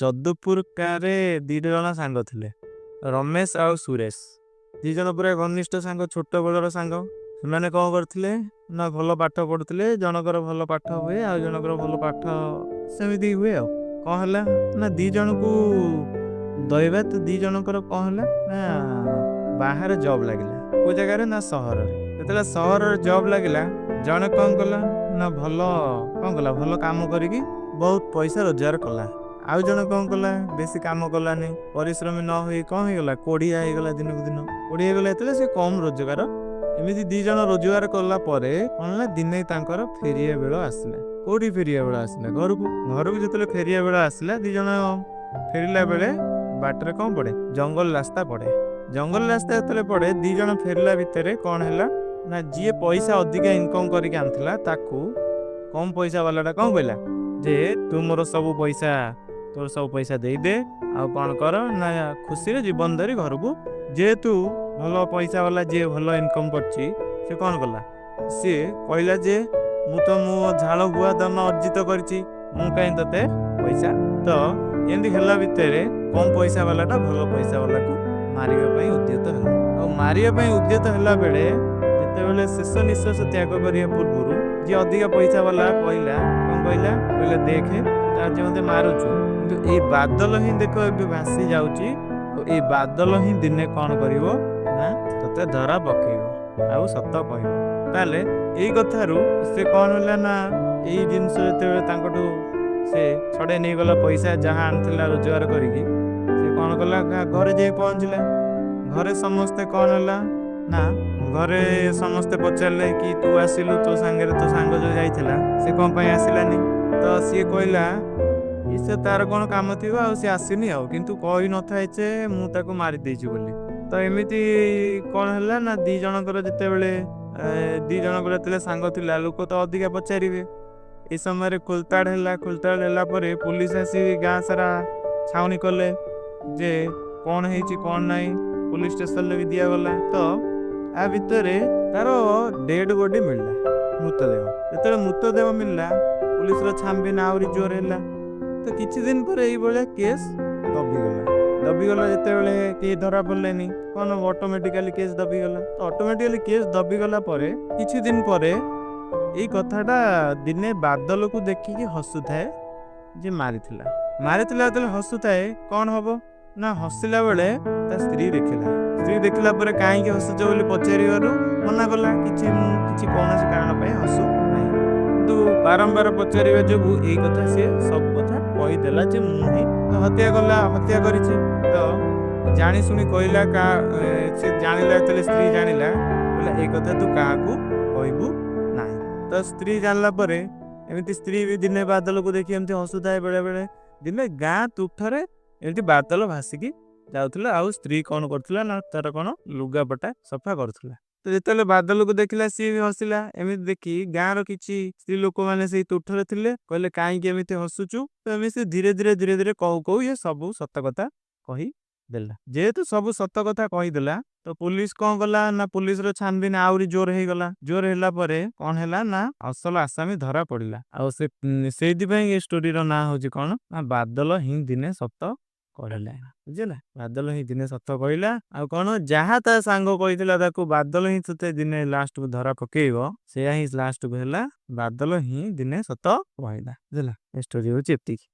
ଯଦୁପୁର ଗାଁରେ ଦି ଜଣ ସାଙ୍ଗ ଥିଲେ, ରମେଶ ଆଉ ସୁରେଶ। ଦି ଜଣ ପୁରା ଘନିଷ୍ଠ ସାଙ୍ଗ, ଛୋଟ ବେଳର ସାଙ୍ଗ। ସେମାନେ କଣ କରିଥିଲେ ନା ଭଲ ପାଠ ପଢୁଥିଲେ। ଜଣକର ଭଲ ପାଠ ହୁଏ, ଆଉ ଜଣକର ଭଲ ପାଠ ସେମିତି ହୁଏ। ଆଉ କଣ ହେଲା ନା ଦି ଜଣକୁ ଦଇବା ତ ଦି ଜଣଙ୍କର କଣ ହେଲା ନା ବାହାରେ ଜବ୍ ଲାଗିଲା। କୋଉ ଜାଗାରେ ନା ସହରରେ। ଯେତେବେଳେ ସହରରେ ଜବ୍ ଲାଗିଲା, ଜଣେ କଣ କଲା ନା ଭଲ କାମ କରିକି ବହୁତ ପଇସା ରୋଜଗାର କଲା। ଆଉ ଜଣେ କଣ କଲା, ବେଶୀ କାମ କଲାନି, ପରିଶ୍ରମୀ ନ ହୋଇ କଣ ହେଇଗଲା, କୋଢିଆ ହେଇଗଲା। ଦିନକୁ ଦିନ କୋଢିଆ ହେଇଗଲା, ଯେତେବେଳେ ସେ କମ ରୋଜଗାର। ଏମିତି ଦି ଜଣ ରୋଜଗାର କଲା ପରେ କଣ ହେଲା, ଦିନେ ତାଙ୍କର ଫେରିବା ବେଳ ଆସିଲା। କୋଉଠି ଫେରିବା ବେଳ ଆସିଲା? ଘରକୁ ଯେତେବେଳେ ଫେରିବା ବେଳ ଆସିଲା, ଦି ଜଣ ଫେରିଲା ବେଳେ ବାଟରେ କଣ ପଡେ, ଜଙ୍ଗଲ ରାସ୍ତା ପଡେ। ଜଙ୍ଗଲ ରାସ୍ତା ଯେତେବେଳେ ପଡେ, ଦି ଜଣ ଫେରିଲା ଭିତରେ କଣ ହେଲା ନା ଯିଏ ପଇସା ଅଧିକା ଇନକମ କରିକି ଆଣିଥିଲା, ତାକୁ କମ ପଇସା ବାଲାଟା କଣ କହିଲା ଯେ ତୁ ମୋର ତୋର ସବୁ ପଇସା ଦେଇଦେ, ଆଉ କଣ କର ନା ଖୁସିରେ ଜୀବନ ଧରି ଘରକୁ। ଯେହେତୁ ଭଲ ପଇସା ବାଲା, ଯିଏ ଭଲ ଇନକମ କରୁଛି, ସେ କଣ କଲା, ସିଏ କହିଲା ଯେ ମୁଁ ଝାଳ ବୁଆ ଧନ ଅର୍ଜିତ କରିଛି, ମୁଁ କାହିଁ ତତେ ପଇସା। ତ ଏମିତି ହେଲା ଭିତରେ କମ ପଇସା ବାଲାଟା ଭଲ ପଇସା ବାଲାକୁ ମାରିବା ପାଇଁ ଉଦ୍ୟତ ହେଲା। ଆଉ ମାରିବା ପାଇଁ ଉଦ୍ୟତ ହେଲା ବେଳେ, ଯେତେବେଳେ ଶେଷ ନିଶ୍ୱାସ ତ୍ୟାଗ କରିବା ପୂର୍ବରୁ ଯିଏ ଅଧିକା ପଇସା ବାଲା କହିଲା, କଣ କହିଲା, ଦେଖେ ଆଜି ମତେ ମାରୁଛୁ, କିନ୍ତୁ ଏଇ ବାଦଲ ହିଁ ଦେଖ ଏବେ ଭାସି ଯାଉଛି, ଆଉ ଏଇ ବାଦଲ ହିଁ ଦିନେ କଣ କରିବ ନା ତତେ ଧରା ପକେଇବ ଆଉ ସତ କହିବ। ତାହେଲେ ଏଇ କଥାରୁ ସେ କଣ ହେଲା ନା ଏଇ ଜିନିଷ ଯେତେବେଳେ ତାଙ୍କଠୁ ସେ ଛଡେଇ ନେଇଗଲା, ପଇସା ଯାହା ଆଣିଥିଲା ରୋଜଗାର କରିକି, ସେ କଣ କଲା, ଘରେ ଯାଇ ପହଞ୍ଚିଲା। ଘରେ ସମସ୍ତେ କଣ ହେଲା ନା ଘରେ ସମସ୍ତେ ପଚାରିଲେ କି ତୁ ଆସିଲୁ, ତୋ ସାଙ୍ଗରେ ତୋ ସାଙ୍ଗ ଯୋଉ ଯାଇଥିଲା ସେ କଣ ପାଇଁ ଆସିଲାନି? ତ ସିଏ କହିଲା କି ସେ ତାର କଣ କାମ ଥିବ, ଆଉ ସେ ଆସିନି, ଆଉ କିନ୍ତୁ କହି ନଥାଏ ଯେ ମୁଁ ତାକୁ ମାରି ଦେଇଛି ବୋଲି। ତ ଏମିତି କଣ ହେଲା ନା ଦି ଜଣଙ୍କର ଯେତେବେଳେ ସାଙ୍ଗ ଥିଲା, ଲୋକ ତ ଅଧିକା ପଚାରିବେ। ଏଇ ସମୟରେ ଖୋଲତାଡ ହେଲା ପରେ ପୋଲିସ ଆସି ଗାଁ ସାରା ଛାଉଣି କଲେ ଯେ କଣ ହେଇଛି କଣ ନାହିଁ। ପୋଲିସ ଷ୍ଟେସନରେ ବି ଦିଆଗଲା। ତ ଆ ଭିତରେ ତାର ଡେଡ ବଡି ମିଳିଲା, ମୃତଦେହ। ଯେତେବେଳେ ମୃତଦେହ ମିଳିଲା, ପୋଲିସର ଛାନବିନ ଆହୁରି ଜୋର ହେଲା। ତ କିଛି ଦିନ ପରେ ଏଇଭଳିଆ କେସ୍ ଦବିଗଲା। ଯେତେବେଳେ କେହି ଧରା ପଡିଲେନି, କଣ ଅଟୋମେଟିକାଲି କେସ୍ ଦବିଗଲା। ତ ଅଟୋମେଟିକାଲି କେସ୍ ଦବିଗଲା ପରେ କିଛି ଦିନ ପରେ ଏଇ କଥାଟା ଦିନେ ବାଦଲକୁ ଦେଖିକି ହସୁଥାଏ ଯେ ମାରିଥିଲା। ଯେତେବେଳେ ହସୁଥାଏ, କଣ ହବ ନା ହସିଲା ବେଳେ ତା ସ୍ତ୍ରୀ ଦେଖିଲା ପରେ କାହିଁକି ହସୁଛ ବୋଲି ପଚାରିବାରୁ ମନା କଲା, କିଛି କୌଣସି କାରଣ ପାଇଁ ହସୁ ନାହିଁ। କିନ୍ତୁ ବାରମ୍ବାର ପଚାରିବା ଯୋଗୁ ଏଇ କଥା ସିଏ ସବୁ କଥା କହିଦେଲା ଯେ ମୁଁ ହିଁ ହତ୍ୟା କରିଛି। ତ ଜାଣି ଶୁଣି କହିଲା, ସେ ଜାଣିଲା, ଯେତେବେଳେ ସ୍ତ୍ରୀ ଜାଣିଲା, କହିଲା ଏଇ କଥା ତୁ କାହାକୁ କହିବୁ ନାହିଁ। ତ ସ୍ତ୍ରୀ ଜାଣିଲା ପରେ, ଏମିତି ସ୍ତ୍ରୀ ବି ଦିନେ ବାଦଲକୁ ଦେଖି ଏମିତି ହସୁଥାଏ ବେଳେ ବେଳେ। ଦିନେ ଗାଁ ତୁଠରେ ଏମିତି ବାଦଲ ଭାସିକି ଯାଉଥିଲା, ଆଉ ସ୍ତ୍ରୀ କଣ କରୁଥିଲା ନା ତାର କଣ ଲୁଗାପଟା ସଫା କରୁଥିଲା। ତ ଯେତେବେଳେ ବାଦଲକୁ ଦେଖିଲା, ସିଏ ବି ହସିଲା। ଏମିତି ଦେଖି ଗାଁର କିଛି ସ୍ତ୍ରୀ ଲୋକମାନେ ସେଇ ତୁଠରେ ଥିଲେ, କହିଲେ କାହିଁକି ଏମିତି ହସୁଛୁ? ତ ଏମିତି ସେ ଧୀରେ ଧୀରେ କହୁ ଇଏ ସବୁ ସତ କଥା କହିଦେଲା। ଯେହେତୁ ସବୁ ସତ କଥା କହିଦେଲା, ତ ପୋଲିସ କଣ କଲା ନା ପୋଲିସର ଛାନବିନ ଆହୁରି ଜୋର ହେଇଗଲା। ଜୋର ହେଲା ପରେ କଣ ହେଲା ନା ଅସଲ ଆସାମୀ ଧରା ପଡିଲା। ଆଉ ସେଇଥିପାଇଁ ଏ ଷ୍ଟୋରିର ନାଁ ହଉଛି କଣ ନା ବାଦଲ ହିଁ ଦିନେ ସତ କହିଲା। ବୁଝିଲା, ବାଦଲ ହିଁ ଦିନେ ସତ କହିଲା। ଆଉ କଣ, ଯାହା ତା ସାଙ୍ଗ କହିଥିଲା ତାକୁ ବାଦଲ ହିଁ ତତେ ଦିନେ ଲାଷ୍ଟକୁ ଧରା ପକେଇବ, ସେୟା ହିଁ ଲାଷ୍ଟକୁ ହେଲା, ବାଦଲ ହିଁ ଦିନେ ସତ କହିଲା। ବୁଝିଲା, ଏ ଷ୍ଟୋରି ହଉଛି ଏତିକି।